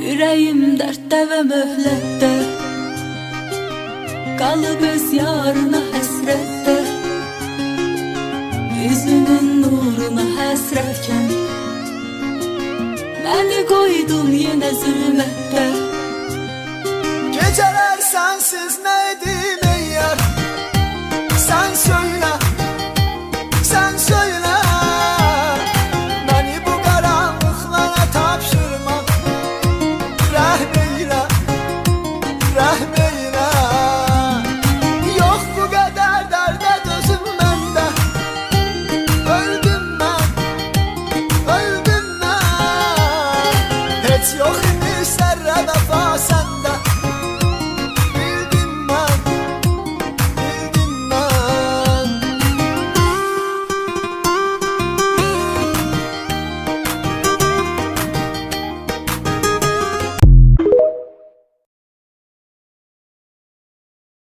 Ürəyim dərddə və möhlətdə, qalıb öz yarına həsrətdə. Üzünün nuruna həsrətkən, məni qoydun yenə zülmətdə. Gecələr sensiz nə edim ey yar? Sen söyle, sen söyle. Beni bu karanlıklara tapşırma. Rəhm eyle, rəhm eyle. Yok bu kadar dərdə dözüm məndə. Öldüm mən, öldüm mən. Heç yok idi sərrədə